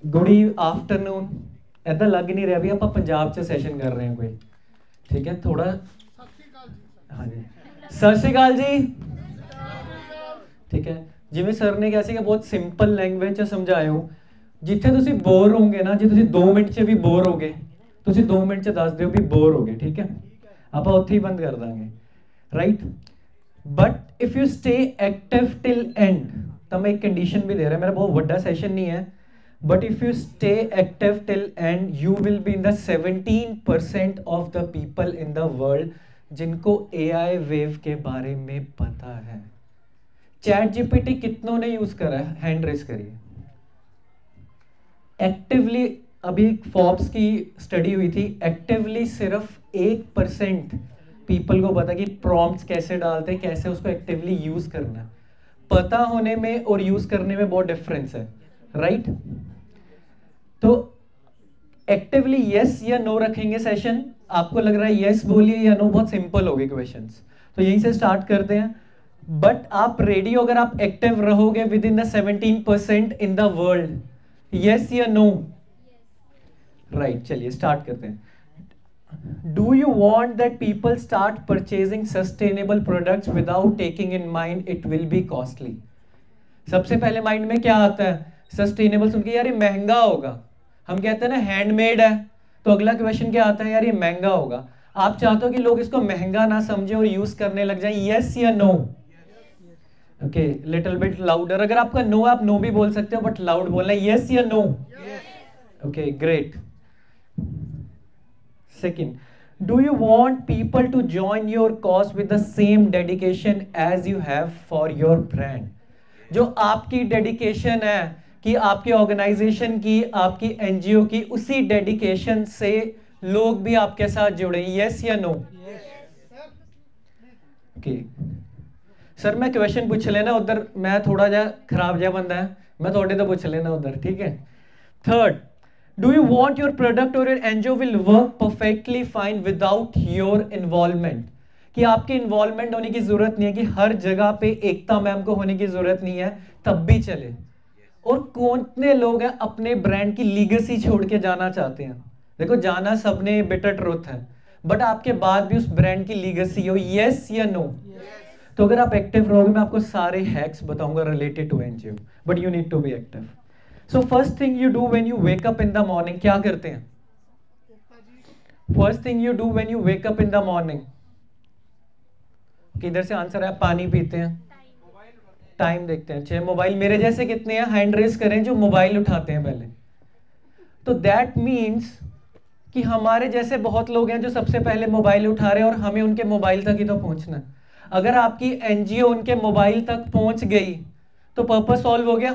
Good afternoon. ਐਦਾਂ ਲੱਗ ਨਹੀਂ ਰਿਹਾ ਵੀ ਆਪਾਂ ਪੰਜਾਬ 'ਚ ਸੈਸ਼ਨ ਕਰ ਰਹੇ ਹਾਂ ਕੋਈ, ਠੀਕ ਹੈ ਥੋੜਾ। ਹਾਂਜੀ ਸਤਿ ਸ਼੍ਰੀ ਅਕਾਲ ਜੀ। ਠੀਕ ਹੈ, ਜਿਵੇਂ ਸਰ ਨੇ ਕਿਹਾ ਸੀਗਾ ਬਹੁਤ ਸਿੰਪਲ ਲੈਂਗੁਏਜ 'ਚ ਸਮਝਾਇਓ। ਜਿੱਥੇ ਤੁਸੀਂ ਬੋਰ ਹੋਗੇ ਨਾ, ਜੇ ਤੁਸੀਂ 2 ਮਿੰਟ 'ਚ ਵੀ ਬੋਰ ਹੋ ਗਏ, ਤੁਸੀਂ 2 ਮਿੰਟ 'ਚ ਦੱਸ ਦਿਓ ਵੀ ਬੋਰ ਹੋ ਗਏ, ਠੀਕ ਹੈ, ਆਪਾਂ ਉੱਥੇ ਹੀ ਬੰਦ ਕਰ ਦਾਂਗੇ, right. But if you stay active till and, ਤਾਂ ਮੈਂ ਇੱਕ ਕੰਡੀਸ਼ਨ ਵੀ ਦੇ ਰਿਹਾ, ਮੇਰਾ ਬਹੁਤ ਵੱਡਾ ਸੈਸ਼ਨ नहीं है, but if you stay active till end you will be in the 17% of the people in the world जिनको AI वेव के बारे में पता है। चैट जीपीटी कितनों ने यूज करा है, हैंड रेस करिए। एक्टिवली अभी फोर्ब्स की स्टडी हुई थी, एक्टिवली सिर्फ 1% पीपल को पता कि प्रॉम्प्ट्स कैसे डालते, कैसे उसको एक्टिवली यूज करना है। पता होने में और यूज करने में बहुत डिफरेंस है, राइट। तो एक्टिवली यस या नो रखेंगे सेशन। आपको लग रहा है यस बोलिए या नो, बहुत सिंपल हो गए क्वेश्चंस, तो यहीं से स्टार्ट करते हैं। बट आप रेडी हो अगर आप एक्टिव रहोगे with in the 17% in the world, yes या नो? राइट, चलिए स्टार्ट करते हैं। Do you want that people start purchasing sustainable products without taking in mind it will be costly? सबसे पहले माइंड में क्या आता है? सस्टेनेबल सुन के यार ये महंगा होगा। हम कहते हैं ना हैंडमेड है, तो अगला क्वेश्चन क्या आता है? यार ये महंगा होगा। आप चाहते हो कि लोग इसको महंगा ना समझे और यूज करने लग जाए, यस या no? Okay, little bit louder. अगर आपका नो, आप नो भी बोल सकते हो बट लाउड बोलना है, यस या no? Okay great. Second, do you want people to join your cause with the same dedication as you have for your brand? जो आपकी डेडिकेशन है कि आपकी ऑर्गेनाइजेशन की, आपकी एनजीओ की, उसी डेडिकेशन से लोग भी आपके साथ जुड़े, यस या नो? ओके सर मैं क्वेश्चन पूछ लेना उधर, मैं थोड़ा जा खराब जा बंदा है, मैं थोड़े तो पूछ लेना उधर, ठीक है। Third, do you want your product और your NGO will work perfectly fine without your involvement? कि आपके इन्वॉल्वमेंट होने की जरूरत नहीं है, कि हर जगह पे एकता मैम को होने की जरूरत नहीं है, तब भी चले। और कितने लोग हैं अपने ब्रांड की लीगेसी छोड़ के जाना चाहते हैं? देखो जाना सबने, बिटर ट्रुथ है, बट आपके बाद भी उस ब्रांड की लीगेसी हो, यस या नो? तो अगर आप एक्टिव रहोगे, मैं आपको सारे हैक्स बताऊंगा related to NGO, but you need to be active. So first thing you do when you wake up in the morning, क्या करते हैं? First thing you do when you wake up in the morning, किधर से answer है? पानी पीते हैं, time देखते हैं। चाहे मोबाइल, मेरे जैसे कितने हैं हैंड रेस करें जो मोबाइल उठाते हैं पहले। तो दैट मीन्स कि हमारे जैसे बहुत लोग हैं जो सबसे पहले मोबाइल उठा रहे हैं और हमें उनके मोबाइल तक ही तो पहुंचना है। अगर आपकी एनजीओ उनके मोबाइल तक पहुंच गई तो पर्पस सॉल्व हो गया।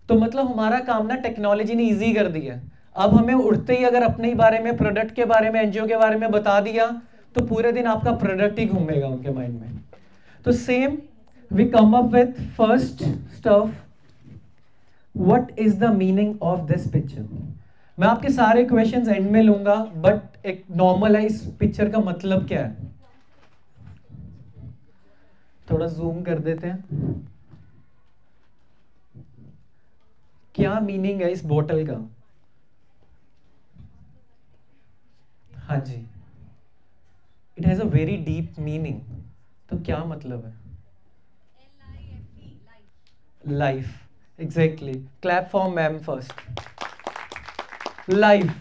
तो मतलब हमारा काम ना टेक्नोलॉजी ने इजी कर दिया। अब हमें उठते ही अगर अपने ही बारे में, प्रोडक्ट के बारे में, एनजीओ के बारे में बता दिया तो पूरे दिन आपका प्रोडक्ट ही घूमेगा उनके माइंड में। तो same we come up with first stuff, what is the meaning of this picture? मैं आपके सारे क्वेश्चंस एंड में लूंगा, बट एक नॉर्मलाइज पिक्चर का मतलब क्या है? थोड़ा जूम कर देते हैं। क्या मीनिंग है इस बोतल का? हाँ जी, it has a very deep meaning. तो क्या मतलब है? Life, exactly. Clap for ma'am first. Life.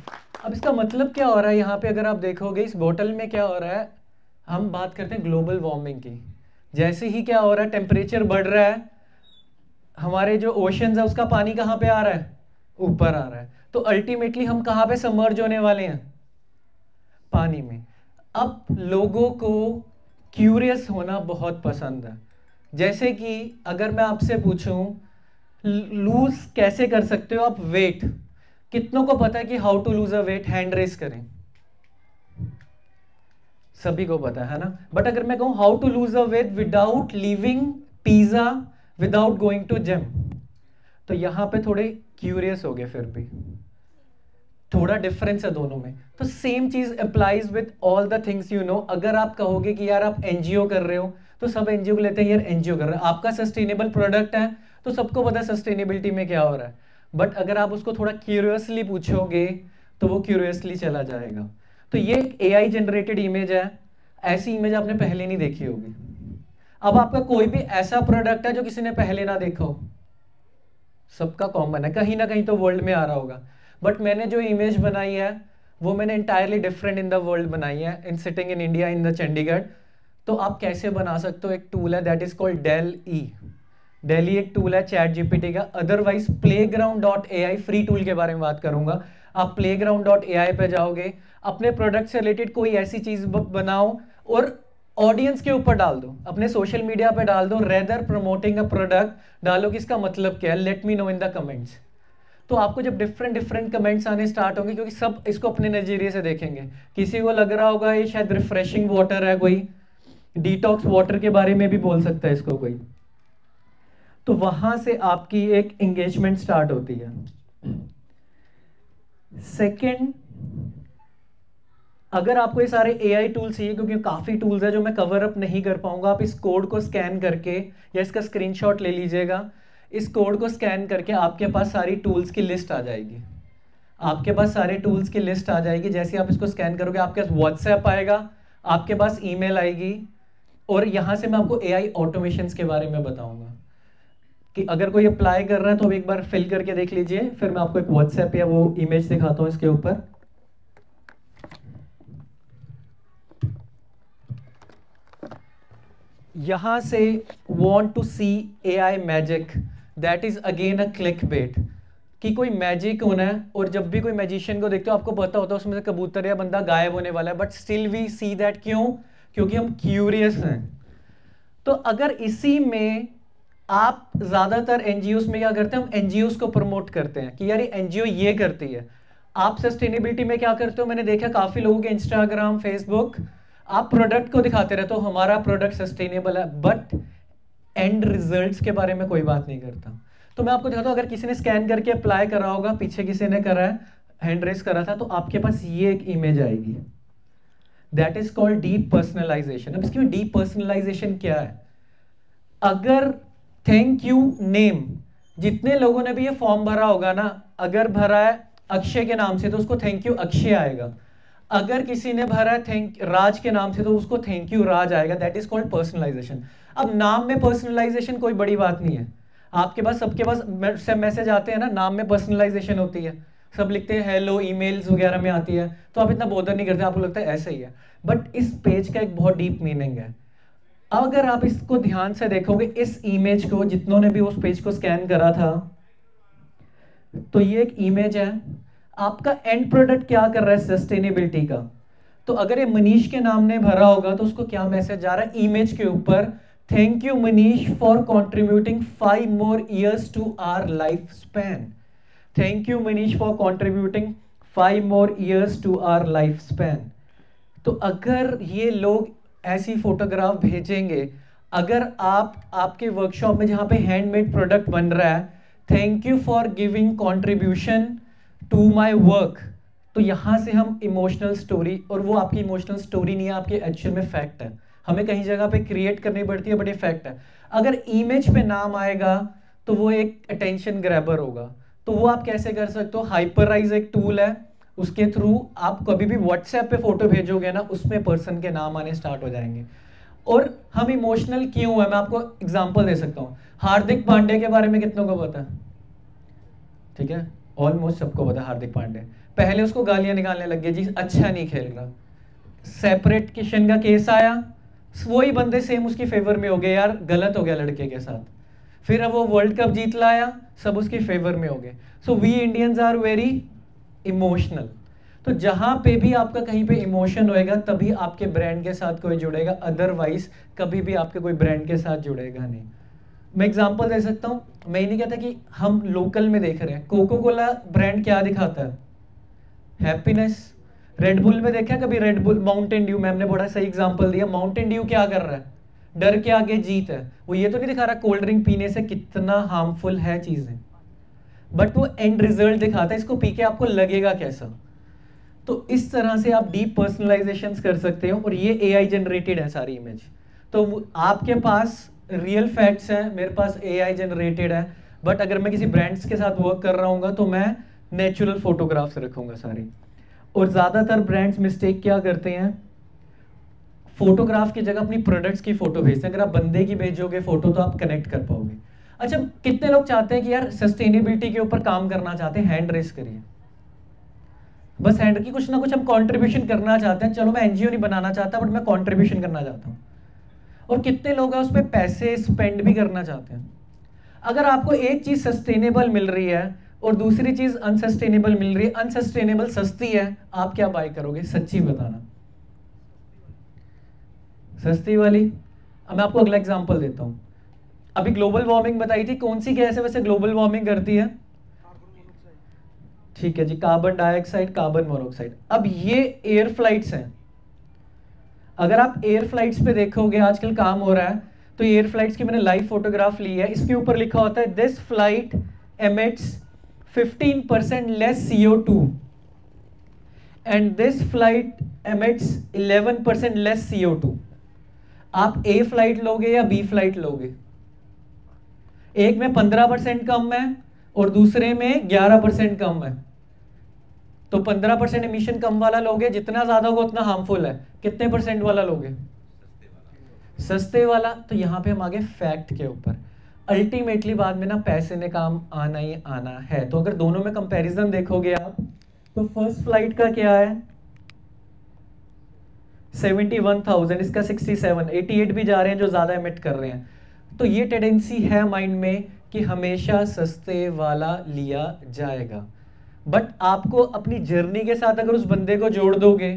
अब इसका मतलब क्या हो रहा है यहाँ पे? अगर आप देखोगे इस बोतल में क्या हो रहा है, हम बात करते हैं ग्लोबल वार्मिंग की। जैसे ही क्या हो रहा है, टेम्परेचर बढ़ रहा है, हमारे जो ओशंस है उसका पानी कहाँ पे आ रहा है? ऊपर आ रहा है। तो अल्टीमेटली हम कहाँ पे सबमर्ज होने वाले हैं? पानी में। अब लोगों को क्यूरियस होना बहुत पसंद है। जैसे कि अगर मैं आपसे पूछूं लूज कैसे कर सकते हो आप वेट, कितनों को पता है कि how to lose a weight? Hand raise करें, सभी को पता है ना। बट अगर मैं कहूं how to lose a weight without leaving pizza, without going to gym, तो यहां पे थोड़े क्यूरियस हो गए। फिर भी थोड़ा डिफरेंस है दोनों में। तो सेम चीज applies with all the things you know. अगर आप कहोगे कि यार आप एनजीओ कर रहे हो, तो सब एनजीओ को लेते हैं यार एनजीओ कर रहे हैं। आपका सस्टेनेबल प्रोडक्ट है तो सबको पता है सस्टेनेबिलिटी में क्या हो रहा है। बट अगर आप उसको थोड़ा क्यूरियसली पूछोगे तो वो क्यूरियसली चला जाएगा। तो ये एक AI जनरेटेड इमेज है, ऐसी इमेज आपने पहले नहीं देखी होगी। अब आपका कोई भी ऐसा प्रोडक्ट है जो किसी ने पहले ना देखा हो, सबका कॉमन है, कहीं ना कहीं तो वर्ल्ड में आ रहा होगा, बट मैंने जो इमेज बनाई है वो मैंने entirely different in the world बनाई है, in sitting in India in the Chandigarh. तो आप कैसे बना सकते हो, एक टूल है दैट इज कॉल्ड डेली एक टूल है चैट जीपीटी का। अदरवाइज playground.ai फ्री टूल के बारे में बात करूंगा। आप playground.ai पे जाओगे, अपने प्रोडक्ट से रिलेटेड कोई ऐसी चीज बनाओ और ऑडियंस के ऊपर डाल दो, अपने सोशल मीडिया पे डाल दो, रेदर प्रमोटिंग अ प्रोडक्ट डालो कि इसका मतलब क्या है, let me know in the comments. तो आपको जब डिफरेंट कमेंट्स आने स्टार्ट होंगे, क्योंकि सब इसको अपने नजरिए से देखेंगे, किसी को लग रहा होगा ये शायद रिफ्रेशिंग वाटर है, कोई डिटॉक्स वाटर के बारे में भी बोल सकता है इसको कोई, तो वहां से आपकी एक एंगेजमेंट स्टार्ट होती है। सेकंड, अगर आपको ये सारे AI टूल्स चाहिए, क्योंकि काफी टूल्स है जो मैं कवर अप नहीं कर पाऊंगा, आप इस कोड को स्कैन करके या इसका स्क्रीनशॉट ले लीजिएगा। इस कोड को स्कैन करके आपके पास सारी टूल्स की लिस्ट आ जाएगी, आपके पास सारे टूल्स की लिस्ट आ जाएगी। जैसे आप इसको स्कैन करोगे आपके पास व्हाट्सएप आएगा, आपके पास ईमेल आएगी, और यहां से मैं आपको AI ऑटोमेशंस के बारे में बताऊंगा कि अगर कोई अप्लाई कर रहा है तो एक बार फिल करके देख लीजिए, फिर मैं आपको एक व्हाट्सएप या वो इमेज दिखाता हूं इसके ऊपर। यहां से want to see AI magic, that is again a click bait, कि कोई मैजिक होना है, और जब भी कोई मैजिशियन को देखते हो आपको पता होता है उसमें से कबूतर या बंदा गायब होने वाला है, but still we see that, क्यों? क्योंकि हम क्यूरियस हैं। तो अगर इसी में आप ज्यादातर एनजीओस में क्या करते हैं, हम एनजीओस को प्रमोट करते हैं कि यार ये एनजीओ ये करती है। आप सस्टेनेबिलिटी में क्या करते हो, मैंने देखा काफी लोगों के इंस्टाग्राम फेसबुक, आप प्रोडक्ट को दिखाते रहते हो हमारा प्रोडक्ट सस्टेनेबल है, बट एंड रिजल्ट्स के बारे में कोई बात नहीं करता। तो मैं आपको दिखाता हूं, अगर किसी ने स्कैन करके अप्लाई करा होगा, पीछे किसी ने करा है, हैंड रेस करा था, तो आपके पास ये एक इमेज आएगी, that is called deep personalization. अब इसकी डीप पर्सनलाइजेशन क्या है, अगर थैंक यू नेम, जितने लोगों ने भी ये फॉर्म भरा होगा ना, अगर भरा है अक्षय के नाम से तो उसको थैंक यू अक्षय आएगा, अगर किसी ने भरा है थैंक राज के नाम से तो उसको थैंक यू राज आएगा, दैट इज कॉल्ड पर्सनलाइजेशन। अब नाम में पर्सनलाइजेशन कोई बड़ी बात नहीं है, आपके पास सबके पास मैसेज आते हैं ना, नाम में पर्सनलाइजेशन होती है, सब लिखते हैं हेलो, ईमेल्स वगैरह में आती है, तो आप इतना बोधर नहीं करते, आपको लगता है ऐसा ही है, बट इस पेज का एक बहुत डीप मीनिंग है। अगर आप इसको ध्यान से देखोगे, इस इमेज को, जितनों ने भी उस पेज को स्कैन करा था, तो ये एक इमेज है, आपका एंड प्रोडक्ट क्या कर रहा है सस्टेनेबिलिटी का। तो अगर ये मनीष के नाम ने भरा होगा तो उसको क्या मैसेज जा रहा है इमेज के ऊपर, thank you Manish for contributing 5 more years to our life span, thank you Manish for contributing 5 more years to our life span. तो अगर ये लोग ऐसी फोटोग्राफ भेजेंगे, अगर आप आपके वर्कशॉप में जहां पे हैंडमेड प्रोडक्ट बन रहा है, thank you for giving contribution to my work, तो यहां से हम इमोशनल स्टोरी, और वो आपकी इमोशनल स्टोरी नहीं है, आपके एक्चुअल में फैक्ट है, हमें कहीं जगह पे क्रिएट करनी पड़ती है, बट ये फैक्ट है। अगर इमेज पे नाम आएगा तो वो एक अटेंशन ग्रैबर होगा, तो वो आप कैसे कर सकते हो, हाइपराइज एक टूल है, उसके थ्रू आप कभी भी व्हाट्सएप पे फोटो भेजोगे ना, उसमें पर्सन के नाम आने स्टार्ट हो जाएंगे। और हम इमोशनल क्यों है, मैं आपको एग्जांपल दे सकता हूँ। हार्दिक पांडे के बारे में कितनों को पता है? ठीक है, ऑलमोस्ट सबको पता है हार्दिक पांडे। पहले उसको गालियां निकालने लग गए जी, अच्छा नहीं खेल रहा, सेपरेट किशन का केस आया, वही बंदे सेम उसकी फेवर में हो गए, यार गलत हो गया लड़के के साथ, फिर अब वो वर्ल्ड कप जीत लाया, सब उसकी फेवर में हो गए। So we Indians are very emotional. तो जहां पे भी आपका कहीं पे इमोशन होएगा तभी आपके ब्रांड के साथ कोई जुड़ेगा, अदरवाइज कभी भी आपके कोई ब्रांड के साथ जुड़ेगा नहीं। मैं एग्जांपल दे सकता हूं, मैं नहीं कहता कि हम लोकल में देख रहे हैं, कोको कोला ब्रांड क्या दिखाता है, हैप्पीनेस। रेड बुल में देखा कभी, red bull, Mountain Dew, ma'am ने बड़ा सही एग्जांपल दिया, माउंटेन ड्यू क्या कर रहा है, डर के आगे जीत है, वो ये तो नहीं दिखा रहा कोल्ड ड्रिंक पीने से कितना हार्मफुल है चीजें, बट वो एंड रिजल्ट दिखाता है, इसको पी के आपको लगेगा कैसा। तो इस तरह से आप डीप पर्सनलाइजेशन कर सकते हो, और ये AI जनरेटेड है सारी इमेज। तो आपके पास रियल फैक्ट्स हैं, मेरे पास AI जनरेटेड है। बट अगर मैं किसी ब्रांड्स के साथ वर्क कर रहा हूँ तो मैं नेचुरल फोटोग्राफ्स रखूंगा सारी। और ज़्यादातर ब्रांड्स मिस्टेक क्या करते हैं, फोटोग्राफ की जगह अपनी प्रोडक्ट्स की फोटो भेजते हैं। अगर आप बंदे की भेजोगे फोटो तो आप कनेक्ट कर पाओगे। अच्छा, कितने लोग चाहते हैं कि यार सस्टेनेबिलिटी के ऊपर काम करना चाहते हैं, हैंड रेस करिए। बस हैंड की कुछ ना कुछ हम कंट्रीब्यूशन करना चाहते हैं। चलो मैं एनजीओ नहीं बनाना चाहता बट मैं कंट्रीब्यूशन करना चाहता हूँ। और कितने लोग हैं उस पर पैसे स्पेंड भी करना चाहते हैं। अगर आपको एक चीज सस्टेनेबल मिल रही है और दूसरी चीज अनसस्टेनेबल मिल रही है, अनसस्टेनेबल सस्ती है, आप क्या बाय करोगे? सच्ची बताना। सस्ती वाली। अब मैं आपको अगला एग्जांपल देता हूं। अभी ग्लोबल वार्मिंग बताई थी, कौन सी गैस है वैसे ग्लोबल वार्मिंग करती है? ठीक है जी, कार्बन डाइऑक्साइड, कार्बन मोनोऑक्साइड। अब ये एयर फ्लाइट्स हैं। अगर आप एयर फ्लाइट्स पे देखोगे आजकल काम हो रहा है, तो एयर फ्लाइट्स की मैंने लाइव फोटोग्राफ ली है। इसके ऊपर लिखा होता है this flight emits 15% less CO2 and this flight emits 11% less CO2। आप ए फ्लाइट लोगे या बी फ्लाइट लोगे? एक में 15% कम है और दूसरे में 11% कम है। तो 15% एमिशन कम वाला लोगे, जितना ज्यादा होगा उतना हार्मफुल है। कितने परसेंट वाला लोगे? सस्ते वाला। तो यहां पे हम आगे फैक्ट के ऊपर। अल्टीमेटली बाद में ना पैसे ने काम आना ही आना है। तो अगर दोनों में कंपैरिजन देखोगे आप, तो फर्स्ट फ्लाइट का क्या है 71,000, इसका 67, 88 भी जा रहे हैं जो ज्यादा एमिट कर रहे हैं। तो ये टेंडेंसी है माइंड में कि हमेशा सस्ते वाला लिया जाएगा। बट आपको अपनी जर्नी के साथ अगर उस बंदे को जोड़ दोगे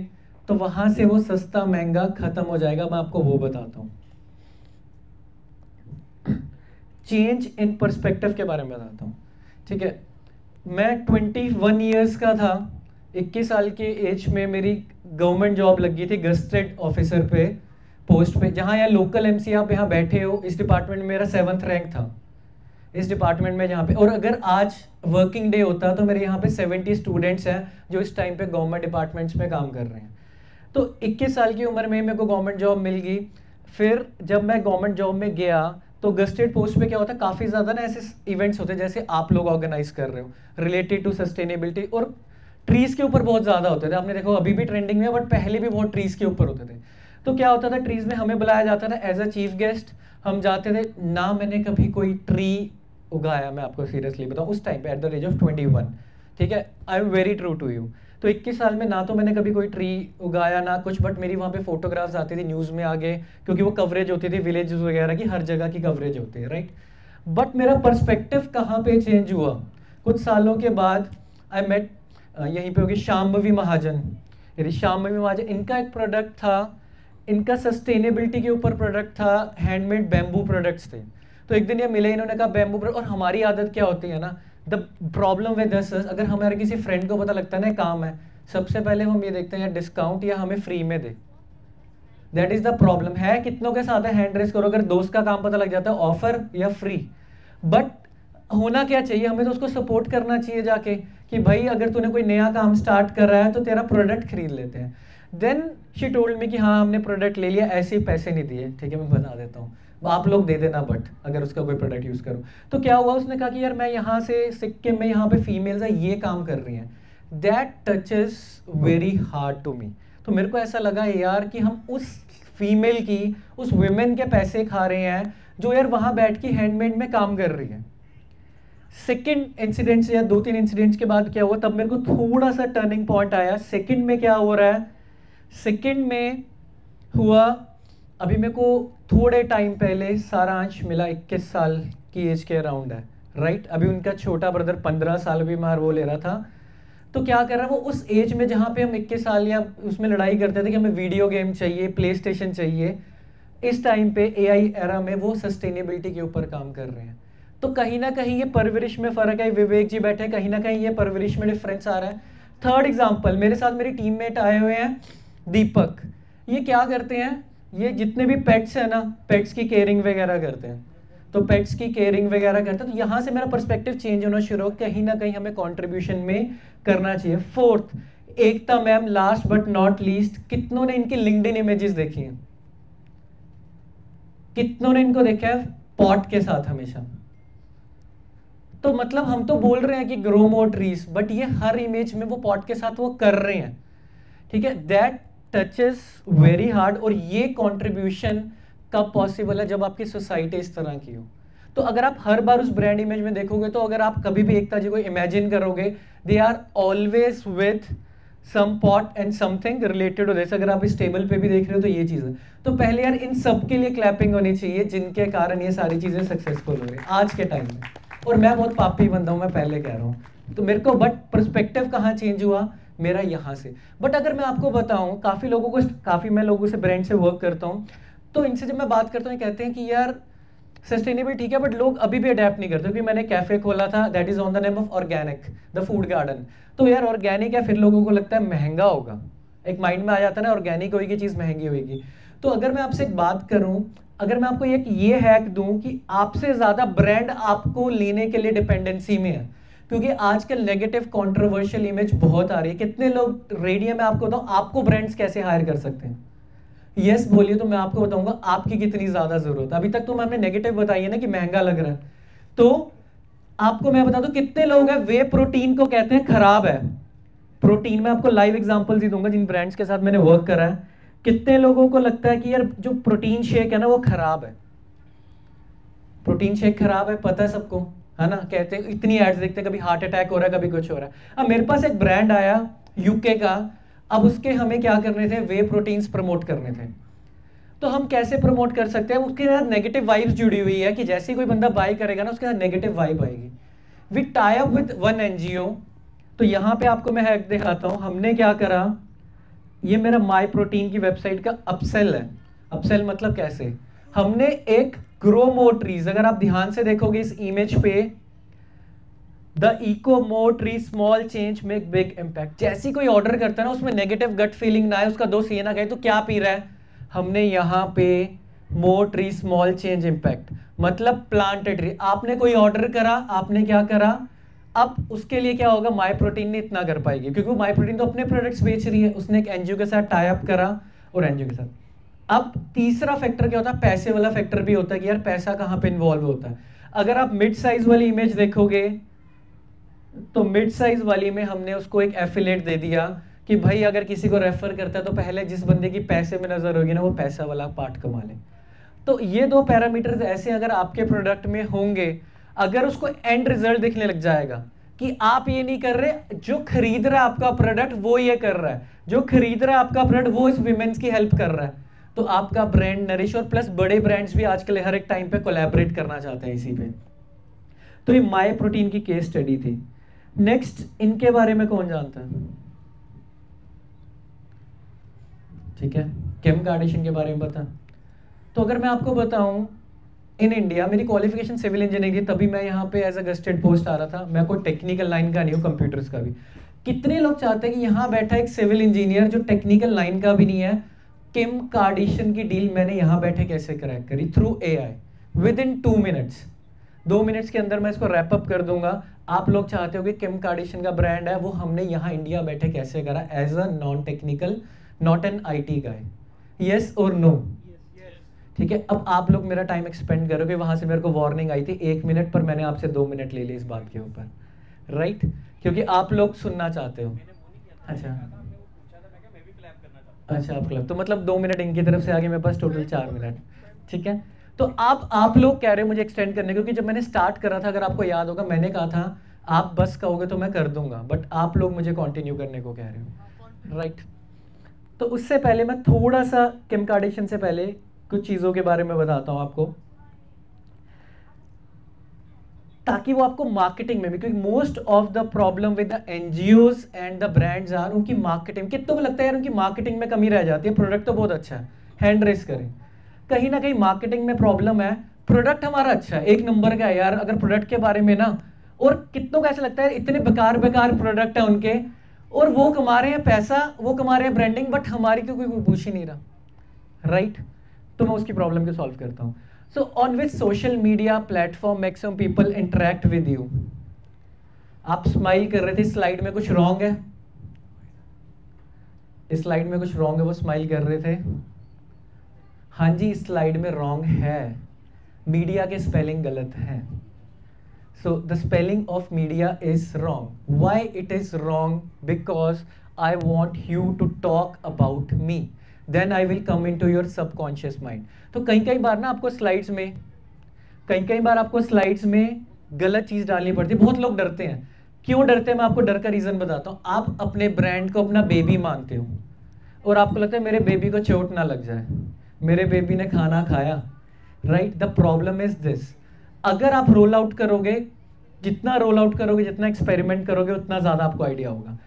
तो वहां से वो सस्ता महंगा खत्म हो जाएगा। मैं आपको वो बताता हूं। चेंज इन पर्सपेक्टिव के बारे में बताता हूं। ठीक है, मैं 21 ईयर्स का था, 21 साल के एज में मेरी गवर्नमेंट जॉब लगी थी गस्टेड ऑफिसर पे, पोस्ट पे। जहां यहाँ लोकल एमसी आप यहाँ बैठे हो, इस डिपार्टमेंट में मेरा 7th रैंक था इस डिपार्टमेंट में जहाँ पे। और अगर आज वर्किंग डे होता तो मेरे यहाँ पे 70 स्टूडेंट्स हैं जो इस टाइम पे गवर्नमेंट डिपार्टमेंट्स में काम कर रहे हैं। तो 21 साल की उम्र में मेरे को गवर्नमेंट जॉब मिल गई। फिर जब मैं गवर्नमेंट जॉब में गया तो गस्टेड पोस्ट पे क्या होता है, काफ़ी ज़्यादा ना ऐसे इवेंट्स होते हैं जैसे आप लोग ऑर्गेनाइज कर रहे हो रिलेटेड टू सस्टेनेबिलिटी, और ट्रीज़ के ऊपर बहुत ज़्यादा होते थे। आपने देखो अभी भी ट्रेंडिंग में, बट पहले भी बहुत ट्रीज़ के ऊपर होते थे। तो क्या होता था, ट्रीज़ में हमें बुलाया जाता था एज अ चीफ गेस्ट। हम जाते थे ना, मैंने कभी कोई ट्री उगाया, मैं आपको सीरियसली बताऊं, उस टाइम पे एट द एज ऑफ 21, ठीक है, I am very true to you. तो 21 साल में ना तो मैंने कभी कोई ट्री उगाया ना कुछ, बट मेरी वहाँ पे फोटोग्राफ्स आती थी न्यूज़ में आगे, क्योंकि वो कवरेज होती थी विलेजेस वगैरह की, हर जगह की कवरेज होती है, राइट। बट मेरा पर्सपेक्टिव कहाँ पे चेंज हुआ, कुछ सालों के बाद आई मेट, यहीं पे होगी शांभवी महाजन। यदि शांभवी महाजन, इनका एक प्रोडक्ट था, इनका सस्टेनेबिलिटी के ऊपर प्रोडक्ट था, हैंडमेड बैम्बू प्रोडक्ट्स थे। तो एक दिन ये मिले, इन्होंने कहा बैम्बू प्रोडक्ट। और हमारी आदत क्या होती है ना, द प्रॉब्लम विद दिस, अगर हमारे किसी फ्रेंड को पता लगता है ना काम है, सबसे पहले हम ये देखते हैं डिस्काउंट या हमें फ्री में दे। That is the problem. है कितनों के साथ है, हैंड रेस करो, अगर दोस्त का काम पता लग जाता है ऑफर या फ्री। बट होना क्या चाहिए, हमें तो उसको सपोर्ट करना चाहिए जाके कि भाई अगर तूने कोई नया काम स्टार्ट कर रहा है तो तेरा प्रोडक्ट खरीद लेते हैं। देन शी टोल्ड मी कि हाँ हमने प्रोडक्ट ले लिया, ऐसे ही पैसे नहीं दिए। ठीक है, मैं बता देता हूँ, आप लोग दे देना बट अगर उसका कोई प्रोडक्ट यूज़ करो। तो क्या हुआ, उसने कहा कि यार मैं यहाँ से सिक्किम में, यहाँ पे फीमेल्स है ये काम कर रही हैं। That touches very hard to me. तो मेरे को ऐसा लगा यार कि हम उस फीमेल की, उस वुमेन के पैसे खा रहे हैं जो यार वहाँ बैठ के हैंडमेड में काम कर रही है। सेकेंड इंसिडेंट्स या 2-3 इंसिडेंट्स के बाद क्या हुआ, तब मेरे को थोड़ा सा टर्निंग पॉइंट आया। सेकेंड में क्या हो रहा है, सेकेंड में हुआ, अभी मेरे को थोड़े टाइम पहले सारांश मिला, 21 साल की एज के अराउंड है, राइट। अभी उनका छोटा ब्रदर 15 साल भी मार वो ले रहा था। तो क्या कर रहा है वो, उस एज में जहाँ पे हम 21 साल या उसमें लड़ाई करते थे कि हमें वीडियो गेम चाहिए, प्ले स्टेशन चाहिए, इस टाइम पे AI एरा में वो सस्टेनेबिलिटी के ऊपर काम कर रहे हैं। तो कहीं ना कहीं ये परवरिश में फ़र्क है। विवेक जी बैठे, कहीं ना कहीं ये परवरिश में डिफरेंस आ रहा है। थर्ड एग्जाम्पल, मेरे साथ मेरी टीममेट आए हुए हैं दीपक। ये क्या करते हैं, ये जितने भी पेट्स हैं ना, पेट्स की केयरिंग वगैरह करते हैं। तो पेट्स की केयरिंग वगैरह करते हैं। तो यहाँ से मेरा पर्सपेक्टिव चेंज होना शुरू हो, कहीं ना कहीं हमें कंट्रीब्यूशन में करना चाहिए। Fourth, Ekta ma'am, last but not least, कितनों ने इनकी लिंक्डइन इमेजेस देखी हैं? कितनों ने इनको देखा है पॉट के साथ हमेशा? तो मतलब हम तो बोल रहे हैं कि ग्रो मोर ट्रीज, बट ये हर इमेज में वो पॉट के साथ वो कर रहे हैं, ठीक है, दैट टचेस वेरी हार्ड। और ये कंट्रीब्यूशन कब पॉसिबल है, जब आपकी सोसाइटी इस तरह की हो। तो अगर आप हर बार उस ब्रांड इमेज में देखोगे, तो अगर आप कभी भी एकता जी को इमेजिन करोगे, they are always with some pot and something related हो। जैसे अगर आप इस टेबल पे भी देख रहे हो तो ये चीज है। तो पहले यार इन सब के लिए क्लैपिंग होनी चाहिए जिनके कारण ये सारी चीजें सक्सेसफुल हो रही है आज के टाइम में। और मैं बहुत पापी बंदा हूं, मैं पहले कह रहा हूं, तो मेरे को बट पर्सपेक्टिव कहाँ चेंज हुआ मेरा, यहाँ से। बट अगर मैं आपको बताऊं, काफी मैं लोगों से ब्रांड से वर्क करता हूं, तो इनसे जब मैं बात करता हूँ कहते हैं कि यार सस्टेनेबल ठीक है, बट लोग अभी भी अडेप्ट नहीं करते। क्योंकि मैंने कैफे खोला था, that is on the name of organic, the food garden. तो यार ऑर्गेनिक है, फिर लोगों को लगता है महंगा होगा, एक माइंड में आ जाता है ना, ऑर्गेनिक होगी चीज महंगी होगी। तो अगर मैं आपसे एक बात करूं, अगर मैं आपको एक ये हैक दूं कि आपसे ज्यादा ब्रांड आपको लेने के लिए डिपेंडेंसी में है, क्योंकि आजकल नेगेटिव कंट्रोवर्शियल इमेज बहुत आ रही है। कितने लोग रेडियो में आपको बताऊं, आपको ब्रांड्स कैसे हायर कर सकते हैं? यस बोलिए, तो मैं आपको बताऊंगा आपकी कितनी ज्यादा जरूरत है। अभी तक तो हमने नेगेटिव बताई है ना कि महंगा लग रहा है, तो आपको मैं बता दूं कितने लोग हैं वे प्रोटीन को कहते हैं खराब है। प्रोटीन में आपको लाइव एग्जांपल्स ही दूंगा जिन ब्रांड्स के साथ मैंने वर्क करा है। कितने लोगों को लगता है कि यार जो प्रोटीन शेक है ना वो खराब है, प्रोटीन शेक खराब है, पता है सबको, है ना? कहते हैं, इतनी एड्स देखते हैं, कभी हार्ट अटैक हो रहा है, कभी कुछ हो रहा है। अब मेरे पास एक ब्रांड आया यूके का, अब उसके हमें क्या करने थे, वे प्रोटीन्स प्रमोट करने थे। तो हम कैसे प्रमोट कर सकते हैं? उसके साथ नेगेटिव वाइब्स जुड़ी हुई है कि जैसे ही कोई बंदा बाय करेगा ना, उसके साथ नेगेटिव वाइब आएगी। We tie up with one NGO. तो यहाँ पे आपको मैं हैक दिखाता हूँ, हमने क्या करा, ये मेरा माई प्रोटीन की वेबसाइट का अपसेल है। अपसेल मतलब कैसे, हमने एक ग्रो मोर ट्रीज, अगर आप ध्यान से देखोगे इस इमेज पे, the eco more tree small change make big impact. जैसी कोई ऑर्डर करता है ना, उसमें नेगेटिव गट फीलिंग ना आए, उसका दोस्त ये ना कहे तो क्या पी रहा है, हमने यहाँ पे मोर ट्री स्मॉल चेंज इम्पैक्ट, मतलब प्लांट ट्री। आपने कोई ऑर्डर करा, आपने क्या करा, अब उसके लिए क्या होगा, माई प्रोटीन ने इतना कर पाएगी, क्योंकि माई प्रोटीन तो अपने प्रोडक्ट्स बेच रही है, उसने एक एनजीओ के साथ टाई अप करा और एनजीओ के साथ। अब तीसरा फैक्टर क्या होता है, पैसे वाला फैक्टर भी होता है कि यार पैसा कहाँ पे इन्वॉल्व होता है। अगर आप मिड साइज वाली इमेज देखोगे, तो मिड साइज वाली में हमने उसको एक एफिलेट दे दिया कि भाई अगर किसी को रेफर करता है तो पहले जिस बंदे की पैसे में नजर होगी ना, वो पैसा वाला पार्ट कमा ले। तो ये दो पैरामीटर्स ऐसे अगर आपके प्रोडक्ट में होंगे, अगर उसको एंड रिजल्ट दिखने लग जाएगा कि आप ये नहीं कर रहे, जो खरीद रहा है आपका प्रोडक्ट वो ये कर रहा है, जो खरीद रहा है आपका प्रोडक्ट वो इस विमेंस की हेल्प कर रहा है, तो आपका ब्रांड नरिश, और प्लस बड़े ब्रांड्स भी आजकल हर एक टाइम पे कोलैबोरेट करना चाहते हैं इसी पे। तो ये माई प्रोटीन की केस स्टडी थी। नेक्स्ट, इनके बारे में कौन जानता है? ठीक है, किम कार्दाशियन के बारे में पता? तो अगर मैं आपको बताऊं, इन इंडिया मेरी क्वालिफिकेशन सिविल इंजीनियरिंग थी, तभी मैं यहाँ पे एज अ गेस्टेड पोस्ट आ रहा था। मैं कोई टेक्निकल लाइन का नहीं हूँ, कंप्यूटर्स का भी। कितने लोग चाहते हैं कि यहाँ बैठा एक सिविल इंजीनियर जो टेक्निकल लाइन का भी नहीं है, किम कार्दाशियन की डील मैंने यहाँ बैठे कैसे क्रैक करी, through AI, with in 2 minutes. 2 minutes के अंदर मैं इसको रैप अप कर दूंगा। आप लोग चाहते हो कि किम कार्दाशियन का ब्रांड है, वो हमने यहाँ इंडिया बैठे कैसे करा, as a non technical, not an IT guy, yes और नो? ठीक है, अब आप लोग मेरा टाइम एक्सपेंड करोगे, वहां से मेरे को वार्निंग आई थी 1 मिनट पर, मैंने आपसे 2 मिनट ले लिए इस बात के ऊपर, राइट? क्योंकि आप लोग सुनना चाहते हो। अच्छा अच्छा, आप क्लब, तो मतलब 2 मिनट इनकी तरफ से आगे मेरे पास टोटल 4 मिनट, ठीक है। तो आप लोग कह रहे हो मुझे एक्सटेंड करने, क्योंकि जब मैंने स्टार्ट करा था, अगर आपको याद होगा, मैंने कहा था आप बस कहोगे तो मैं कर दूंगा, बट आप लोग मुझे कंटिन्यू करने को कह रहे हो, राइट? तो उससे पहले मैं थोड़ा सा किम कार्दाशियन से पहले कुछ चीजों के बारे में बताता हूं आपको, ताकि वो आपको मार्केटिंग में भी, क्योंकि most of the problem with the NGOs and the brands are उनकी मार्केटिंग। कितनों को लगता है यार उनकी मार्केटिंग में कमी रह जाती है, प्रोडक्ट तो बहुत अच्छा है, हैंड रेस करें, कहीं ना कहीं मार्केटिंग में प्रॉब्लम है। प्रोडक्ट हमारा अच्छा है, 1 नंबर का है यार, अगर प्रोडक्ट के बारे में ना, और कितनों को ऐसा लगता है इतने बेकार बेकार प्रोडक्ट है उनके, और वो कमा रहे हैं पैसा, वो कमा रहे हैं ब्रांडिंग, बट हमारी तो कोई पूछ ही नहीं रहा, राइट? तो मैं उसकी प्रॉब्लम को सॉल्व करता हूं। So on which social media platform maximum people interact with you? आप स्माइल कर रहे थे, स्लाइड में कुछ रॉन्ग है, इस स्लाइड में कुछ रॉन्ग है, वो स्माइल कर रहे थे। हाँ जी, स्लाइड में रॉन्ग है, मीडिया के स्पेलिंग गलत है। So the spelling of media is wrong. Why it is wrong? Because I want you to talk about me. Then I will come into your subconscious mind. तो कई बार ना आपको slides में गलत चीज डालनी पड़ती है. बहुत लोग डरते हैं. क्यों डरते हैं? मैं आपको डर का रीजन बताता हूँ. आप अपने ब्रांड को अपना बेबी मानते हो और आपको लगता है मेरे बेबी को चोट ना लग जाए, मेरे बेबी ने खाना खाया. Right? The problem is this. अगर आप रोल आउट करोगे, जितना रोल आउट करोगे, जितना एक्सपेरिमेंट करोगे, उतना ज्यादा आपको आइडिया होगा.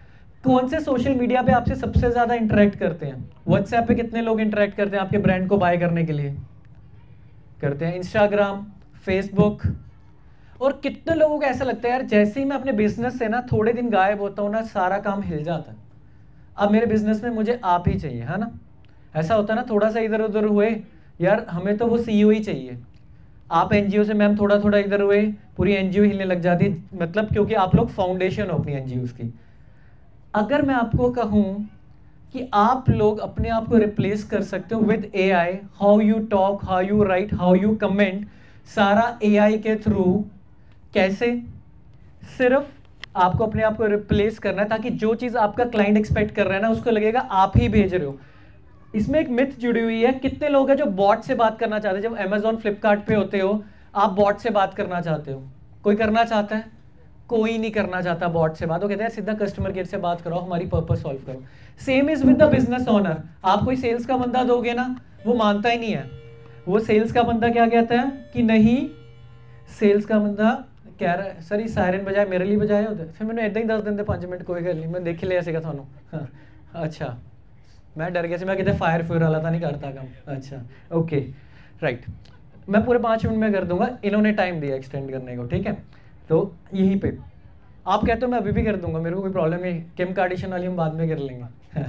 कौन से सोशल मीडिया पे आपसे सबसे ज्यादा इंटरेक्ट करते हैं? व्हाट्सएप पे कितने लोग इंटरेक्ट करते हैं आपके ब्रांड को बाय करने के लिए? करते हैं. Instagram, Facebook. और कितने लोगों को ऐसा लगता है यार जैसे ही मैं अपने बिजनेस से ना थोड़े दिन गायब होता हूँ ना, सारा काम हिल जाता है. अब मेरे बिजनेस में मुझे आप ही चाहिए, है ना? ऐसा होता है ना, थोड़ा सा इधर उधर हुए यार, हमें तो वो सीईओ ही चाहिए. आप एनजीओ से मैम थोड़ा थोड़ा इधर हुए, पूरी एनजीओ हिलने लग जाती है. मतलब क्योंकि आप लोग फाउंडेशन हो अपनी एनजीओ की. अगर मैं आपको कहूं कि आप लोग अपने आप को रिप्लेस कर सकते हो with AI, how you talk, how you right, how you comment, सारा एआई के थ्रू. कैसे? सिर्फ आपको अपने आप को रिप्लेस करना है ताकि जो चीज आपका क्लाइंट एक्सपेक्ट कर रहा है ना, उसको लगेगा आप ही भेज रहे हो. इसमें एक मिथ जुड़ी हुई है. कितने लोग हैं जो बॉट से बात करना चाहते हैं? जब अमेजॉन फ्लिपकार्ट पे होते हो, आप बॉट से बात करना चाहते हो. कोई करना चाहता है? कोई नहीं करना चाहता बॉट से बात. वो कहते हैं सीधा कस्टमर केयर से बात करो, हमारी पर्पस सॉल्व करो. Same is with the business owner. आप कोई सेल्स का बंदा दोगे ना, वो मानता ही नहीं है. वो सेल्स का बंदा क्या कहता है कि नहीं, सेल्स का बंदा कह रहा है सर ये सायरन बजाए, मेरे लिए बजाए होते. फिर मैंने इदा ही 10 दिन 5 मिनट कोई गल नहीं, मैं देख लिया सीगा थानू. हाँ, अच्छा मैं डर गया, मैं कहते फायर फ्यूर वाला था, नहीं करता काम. अच्छा ओके राइट. मैं पूरे 5 मिनट में कर दूंगा, इन्होंने टाइम दिया एक्सटेंड करने को. ठीक है, तो यहीं पे आप कहते हो मैं अभी भी कर दूंगा, मेरे को कोई प्रॉब्लम नहीं. किम कार्डिशन वाली हम बाद में कर लेंगे.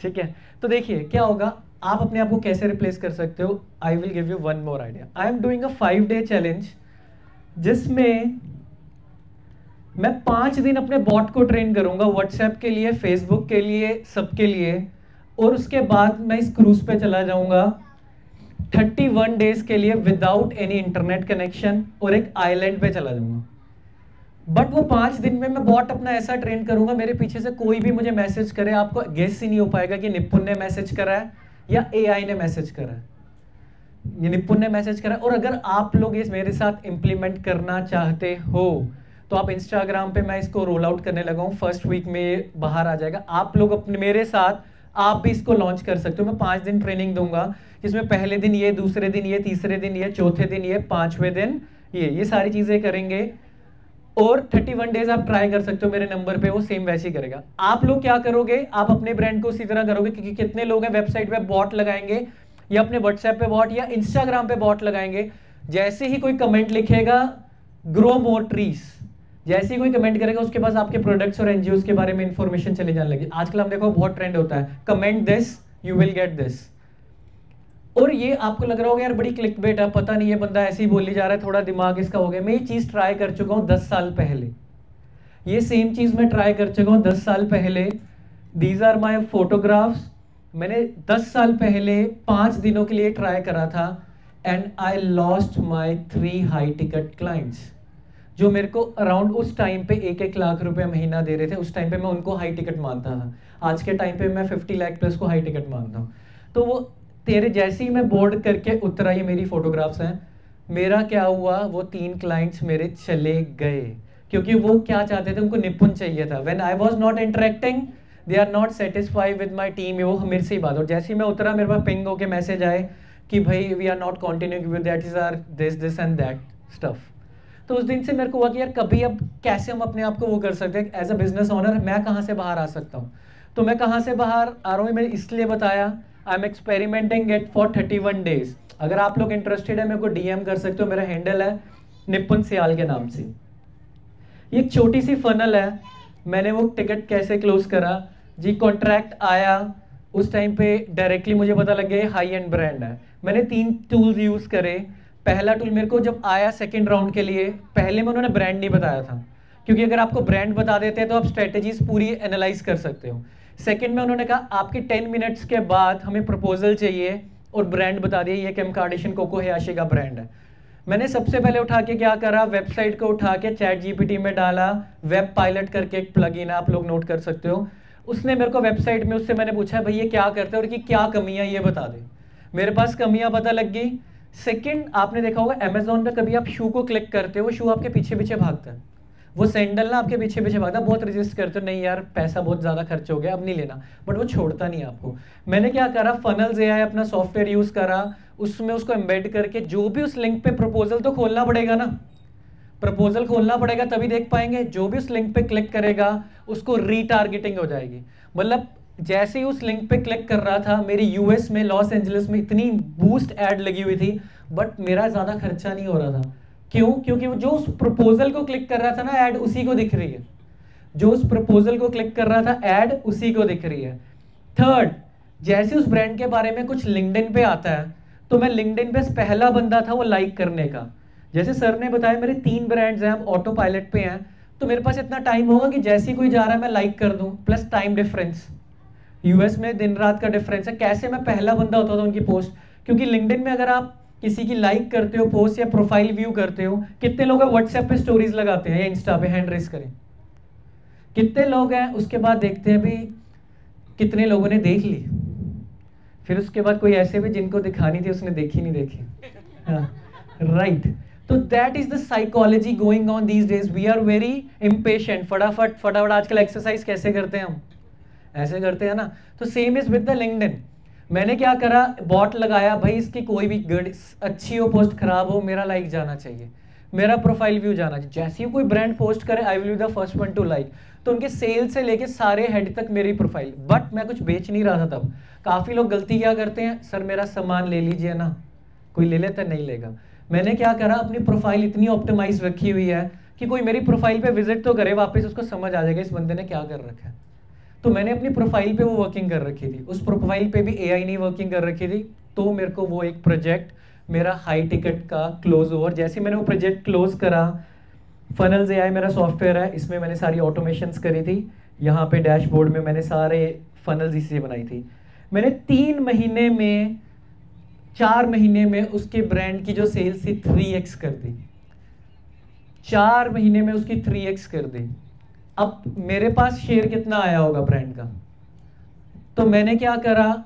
ठीक है, तो देखिए क्या होगा. आप अपने आप को कैसे रिप्लेस कर सकते हो? I will give you one more idea. I am doing a 5-day challenge जिसमें मैं 5 दिन अपने बॉट को ट्रेन करूंगा, व्हाट्सएप के लिए, फेसबुक के लिए, सबके लिए. और उसके बाद मैं इस क्रूज पे चला जाऊंगा 31 डेज के लिए विदाउट एनी इंटरनेट कनेक्शन, और एक आइलैंड पे चला जाऊंगा. बट वो 5 दिन में मैं बॉट अपना ऐसा ट्रेन करूंगा, मेरे पीछे से कोई भी मुझे मैसेज करे, आपको गेस ही नहीं हो पाएगा कि निपुण ने मैसेज करा है या एआई ने मैसेज करा है. ये निपुण ने मैसेज करा. और अगर आप लोग इस मेरे साथ इंप्लीमेंट करना चाहते हो तो आप इंस्टाग्राम पे मैं इसको रोल आउट करने लगा हूँ. फर्स्ट वीक में बाहर आ जाएगा. आप लोग अपने मेरे साथ आप भी इसको लॉन्च कर सकते हो. मैं 5 दिन ट्रेनिंग दूंगा जिसमें पहले दिन ये, दूसरे दिन ये, तीसरे दिन ये, चौथे दिन ये, 5वें दिन ये सारी चीजें करेंगे. और 31 डेज आप ट्राई कर सकते हो मेरे नंबर पे, वो सेम वैसे ही करेगा. आप लोग क्या करोगे? आप अपने ब्रांड को उसी तरह करोगे. क्योंकि कितने लोग हैं वेबसाइट पे बॉट लगाएंगे या अपने व्हाट्सएप पे बॉट या इंस्टाग्राम पे बॉट लगाएंगे. जैसे ही कोई कमेंट लिखेगा ग्रो मोर ट्रीज, जैसे ही कोई कमेंट करेगा उसके पास आपके प्रोडक्ट्स और एनजीओ के बारे में इंफॉर्मेशन चली जाने लगी. आजकल हम देखो बहुत ट्रेंड होता है, comment this you will get this. और ये आपको लग रहा होगा यार बड़ी क्लिक बेट है, पता नहीं ये बंदा ऐसे ही बोली जा रहा है, थोड़ा दिमाग इसका हो गया. मैं ये चीज ट्राई कर चुका हूँ 10 साल पहले. ये सेम चीज मैं ट्राई कर चुका हूँ 10 साल पहले. These are my photographs. मैंने 10 साल पहले 5 दिनों के लिए ट्राई करा था and I lost my 3 high ticket clients जो मेरे को अराउंड उस टाइम पे 1-1 लाख रुपए महीना दे रहे थे. उस टाइम पे मैं उनको हाई टिकट मानता था. आज के टाइम पे मैं 50 लाख प्लस को हाई टिकट मानता हूँ. तो वो तेरे जैसे ही मैं बोर्ड करके उतरा, ये मेरी फोटोग्राफ्स हैं. मेरा क्या हुआ, वो 3 क्लाइंट्स मेरे चले गए क्योंकि वो क्या चाहते थे, उनको निपुण चाहिए था. When I was not interacting they are not satisfied with my team. वो मेरे से ही बात. और जैसे ही मैं उतरा मेरे पास पिंग होके मैसेज आए कि भाई we are not continuing with that is are this and that stuff. तो उस दिन से मेरे को हुआ कि यार कभी अब कैसे हम अपने आप को वो कर सकते हैं. एज अ बिजनेस ओनर मैं कहाँ से बाहर आ सकता हूँ? तो मैं कहाँ से बाहर आ रहा हूँ, मैंने इसलिए बताया I am experimenting it for 31 days. अगर आप लोग इंटरेस्टेड है मेरे को डीएम कर सकते हो. मेरा हैंडल है निपुण सियाल के नाम से. ये एक छोटी सी फनल है. मैंने वो टिकट कैसे क्लोज करा जी, कॉन्ट्रैक्ट आया उस टाइम पे डायरेक्टली मुझे पता लग गया हाई एंड ब्रांड है. मैंने 3 टूल्स यूज करे. पहला टूल मेरे को जब आया सेकंड राउंड के लिए, पहले में उन्होंने ब्रांड नहीं बताया था क्योंकि अगर आपको ब्रांड बता देते हैं तो आप स्ट्रेटेजीज पूरी एनालाइज कर सकते हो. सेकंड में उन्होंने कहा आपके 10 मिनट्स के बाद हमें प्रपोजल चाहिए और ब्रांड बता दिया, ये किम कार्डिशन कोको हयाशी का ब्रांड है. मैंने सबसे पहले उठा के क्या करा, वेबसाइट को उठा के चैट जीपीटी में डाला, वेब पायलट करके एक प्लगइन है, आप लोग नोट कर सकते हो। उसने मेरे को वेबसाइट में, उससे मैंने पूछा भाई ये क्या करते हैं और कि क्या कमियां ये बता दे। मेरे पास कमियां पता लग गई। सेकंड, आपने देखा होगा अमेजोन पे कभी आप शू को क्लिक करते हो, वो शू आपके पीछे पीछे भागता है, वो सैंडल ना आपके पीछे पीछे भागता है, बहुत रेजिस्ट करते हो, नहीं यार पैसा बहुत ज़्यादा खर्च हो गया अब नहीं लेना, बट वो छोड़ता नहीं आपको। मैंने क्या करा, फनल्स एआई अपना सॉफ्टवेयर यूज़ करा, उसमें उसको एम्बेड करके जो भी उस लिंक पे प्रपोजल तो खोलना पड़ेगा ना, प्रपोजल खोलना पड़ेगा तभी देख पाएंगे, जो भी उस लिंक पे क्लिक करेगा उसको रीटारगेटिंग हो जाएगी। मतलब जैसे ही उस लिंक पे क्लिक कर रहा था, मेरी यूएस में लॉस एंजलिस में इतनी बूस्ट ऐड लगी हुई थी, बट मेरा ज़्यादा खर्चा नहीं हो रहा था। क्यों? क्योंकि वो जो उस प्रपोजल को क्लिक कर रहा था ना, ऐड उसी को दिख रही है, जो उस प्रपोजल को क्लिक कर रहा था ऐड उसी को दिख रही है। थर्ड, जैसे उस ब्रांड के बारे में कुछ लिंक्डइन पे आता है, तो मैं लिंक्डइन पे पहला बंदा था वो लाइक करने का। जैसे सर ने बताया मेरे 3 ब्रांड्स हैं, हम ऑटो पायलट पे हैं, तो मेरे पास इतना टाइम होगा कि जैसे ही कोई जा रहा है मैं लाइक कर दूं, प्लस टाइम डिफरेंस, यूएस में दिन रात का डिफरेंस है, कैसे मैं पहला बंदा होता था उनकी पोस्ट। क्योंकि लिंक्डइन में अगर आप किसी की लाइक करते हो पोस्ट या प्रोफाइल व्यू करते हो, कितने लोग व्हाट्सएप पे स्टोरीज लगाते हैं या इंस्टा पे, हैंड रेस करें, कितने लोग हैं? उसके बाद देखते हैं भी कितने लोगों ने देख ली, फिर उसके बाद कोई ऐसे भी जिनको दिखानी थी उसने देखी नहीं देखी, राइट। तो that is the psychology going on these days, we are very impatient, फटाफट फटाफट। आजकल एक्सरसाइज कैसे करते हैं हम, ऐसे करते हैं ना, तो same is with the LinkedIn. मैंने क्या करा, बॉट लगाया, भाई इसकी कोई भी गुड अच्छी हो पोस्ट, खराब हो, मेरा लाइक जाना चाहिए, मेरा प्रोफाइल व्यू जाना चाहिए, जैसे ही कोई ब्रांड पोस्ट करे I will be the first one two like. तो उनके सेल से लेके सारे हेड तक मेरी प्रोफाइल, बट मैं कुछ बेच नहीं रहा था तब। काफ़ी लोग गलती क्या करते हैं, सर मेरा सामान ले लीजिए ना, कोई ले लेता नहीं लेगा। मैंने क्या करा, अपनी प्रोफाइल इतनी ऑप्टिमाइज रखी हुई है कि कोई मेरी प्रोफाइल पे विजिट तो करे, वापस उसको समझ आ जाएगा इस बंदे ने क्या कर रखा है। तो मैंने अपनी प्रोफाइल पे वो वर्किंग कर रखी थी, उस प्रोफाइल पे भी एआई नहीं वर्किंग कर रखी थी। तो मेरे को वो एक प्रोजेक्ट मेरा हाई टिकट का क्लोज ओवर, जैसे मैंने वो प्रोजेक्ट क्लोज करा, फनल्स एआई मेरा सॉफ्टवेयर है, इसमें मैंने सारी ऑटोमेशंस करी थी, यहाँ पे डैशबोर्ड में मैंने सारे फनल्स इसी से बनाई थी। मैंने 3 महीने में 4 महीने में उसके ब्रांड की जो सेल्स थी 3x कर दी, 4 महीने में उसकी 3x कर दी। अब मेरे पास शेयर कितना आया होगा ब्रांड का, तो मैंने क्या करा,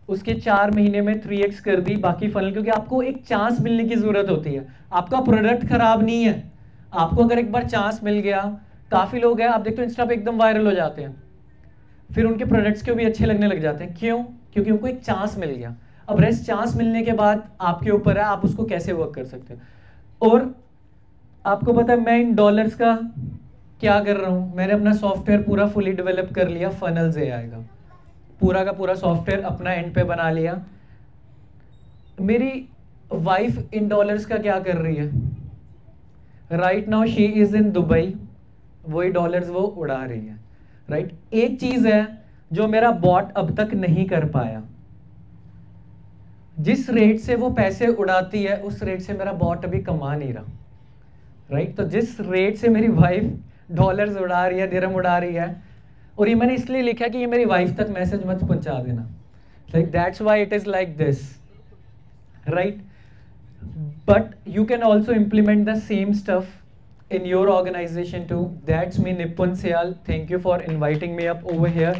उसके 4 महीने में 3x कर दी बाकी फनल, क्योंकि आपको एक चांस मिलने की जरूरत होती है, आपका प्रोडक्ट खराब नहीं है, आपको अगर एक बार चांस मिल गया, काफी लोग हैं आप देखते हो इंस्टा पे एकदम वायरल हो जाते हैं, फिर उनके प्रोडक्ट्स को भी अच्छे लगने लग जाते हैं, क्यों? क्योंकि उनको एक चांस मिल गया। अब रेस्ट चांस मिलने के बाद आपके ऊपर है, आप उसको कैसे वर्क कर सकते हो। और आपको पता है मैं इन डॉलर्स का क्या कर रहा हूं, मैंने अपना सॉफ्टवेयर पूरा फुली डेवलप कर लिया, फनल्स एआई का पूरा का पूरा सॉफ्टवेयर अपना एंड पे बना लिया। मेरी वाइफ इन डॉलर्स का क्या कर रही है, right now she is in Dubai, वही डॉलर्स वो उड़ा रही है, राइट। एक चीज है जो मेरा बॉट अब तक नहीं कर पाया, जिस रेट से वो पैसे उड़ाती है उस रेट से मेरा बॉट अभी कमा नहीं रहा, राइट। तो जिस रेट से मेरी वाइफ डॉलर्स उड़ा रही है, दिरहम उड़ा रही है, और ये मैंने इसलिए लिखा कि ये मेरी वाइफ तक मैसेज मत पहुंचा देना, like that's why it is like this, right. But you can also implement the same stuff in your organization too. That's me, Nipun Syal. Thank you for inviting me up over here.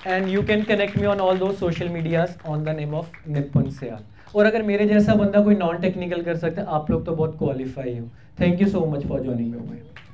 And you can connect me on all those social medias on the name of Nipun Syal. और अगर मेरे जैसा बंदा कोई non technical कर सकता है, आप लोग तो बहुत क्वालिफाई हो। Thank you so much for joining me over here.